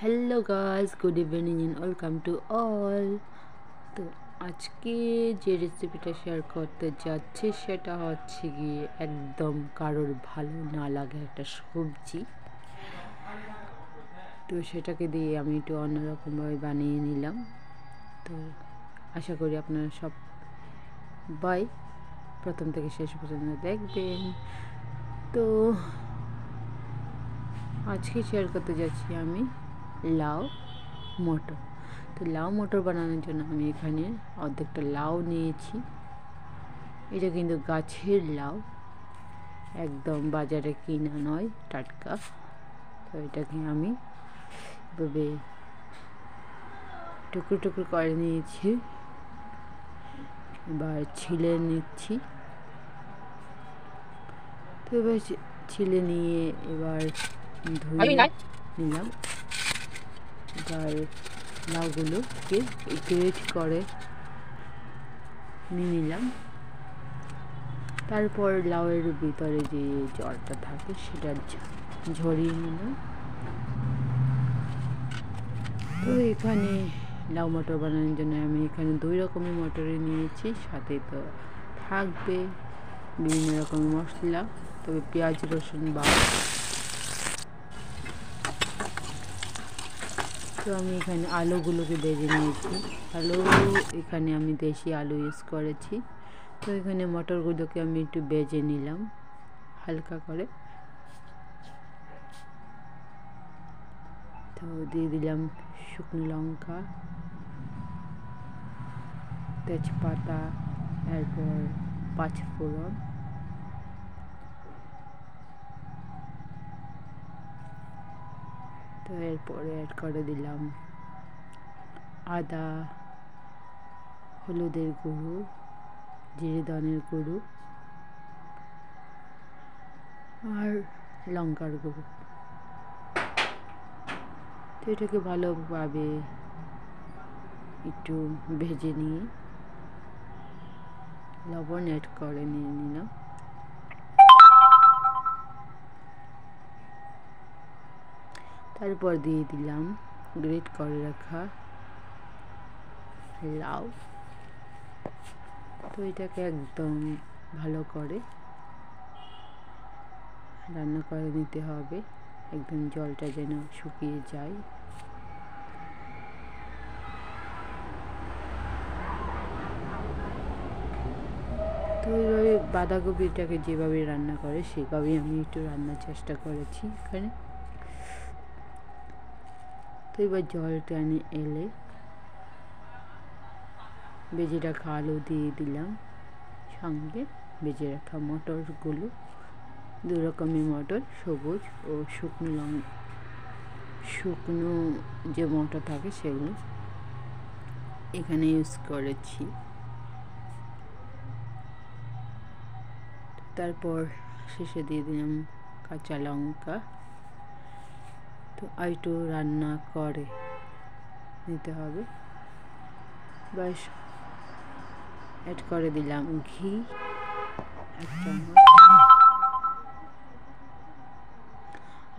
Hello guys, good evening and welcome to all. তো আজকে যে রেসিপিটা শেয়ার করতে যাচ্ছি সেটা হচ্ছে গিয়ে একদম কারোর ভালো না লাগে একটা সবজি। তো সেটাকে দিয়ে আমি একটু অন্যরকমভাবে বানিয়ে নিলাম। তো আশা করি আপনারা সবাই প্রথম থেকে শেষ পর্যন্ত দেখবেন। তো আজকে শেয়ার করতে যাচ্ছি আমি লাউ মটর। তো লাউ মটর বানানোর জন্য আমি এখানে অর্ধেকটা লাউ নিয়েছি। এটা কিন্তু গাছের লাউ, একদম বাজারে কিনা নয়, টাটকা। তো এটাকে আমি এভাবে টুকরো টুকরো করে নিয়েছি। এবার ছিলে নিচ্ছি। তো এবার ছিলে নিয়ে এবার ধুয়ে নিলাম। এবার লাউগুলোকে গ্রেট করে নিয়ে নিলাম। তারপর লাউয়ের ভিতরে যে জলটা থাকে সেটা ঝরিয়ে নিলাম। তো এখানে লাউ মটর বানানোর জন্য আমি এখানে 2 রকমের মটরই নিয়েছি, সাথে তো থাকবে বিভিন্ন রকমের মশলা, তবে পেঁয়াজ রসুন বাদ। তো আমি এখানে আলুগুলোকে ভেজে নিয়েছি। আলু এখানে আমি দেশি আলু ইউজ করেছি। তো এখানে মটরগুলোকে আমি একটু ভেজে নিলাম হালকা করে। তো দিয়ে দিলাম শুকনো লঙ্কা, তেজপাতা, এরপর 5 ফোড়ন। তো এরপরে অ্যাড করে দিলাম আদা, হলুদের গুঁড়ো, জিরে ধনের গুঁড়ো আর লঙ্কার গুঁড়ো। তো এটাকে ভালোভাবে একটু ভেজে নিয়ে লবণ অ্যাড করে নিয়ে নিলাম। তারপর দিয়ে দিলাম গ্রেট করে রাখা লাউ। তো এটাকে একদম ভালো করে রান্না করে নিতে হবে, একদম জলটা যেন শুকিয়ে যায়। তো এইভাবে বাঁধাকপিটাকে যেভাবে রান্না করে সেভাবেই আমি একটু রান্নার চেষ্টা করেছি এখানে। তো এবার জল টেনে এলে ভেজে রাখা আলু দিয়ে দিলাম, সঙ্গে ভেজে রাখা মটরগুলো। 2 রকমের মটর, সবুজ ও শুকনো যে মটর থাকে সেগুলো এখানে ইউজ করেছি। তারপর শেষে দিয়ে দিলাম কাঁচা লঙ্কা। তো একটু রান্না করে নিতে হবে। ব্যাস, অ্যাড করে দিলাম ঘি 1 চামচ,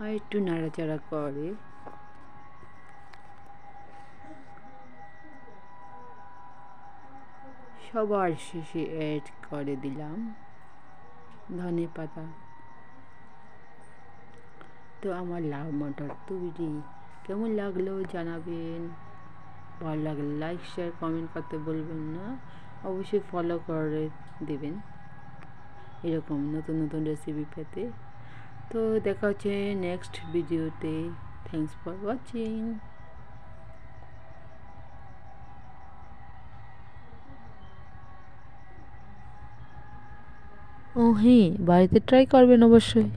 আর একটু নাড়াচাড়া করে সবার শেষে অ্যাড করে দিলাম ধনে পাতা। তো আমার লাউ মটর তৈরি। কেমন লাগলো জানাবেন। ভালো লাগলে লাইক শেয়ার কমেন্ট করতে বলবেন না। অবশ্যই ফলো করে দেবেন এরকম নতুন নতুন রেসিপি পেতে। তো দেখা হচ্ছে নেক্সট ভিডিওতে। Thanks for watching. ও হ্যাঁ, বাড়িতে ট্রাই করবেন অবশ্যই।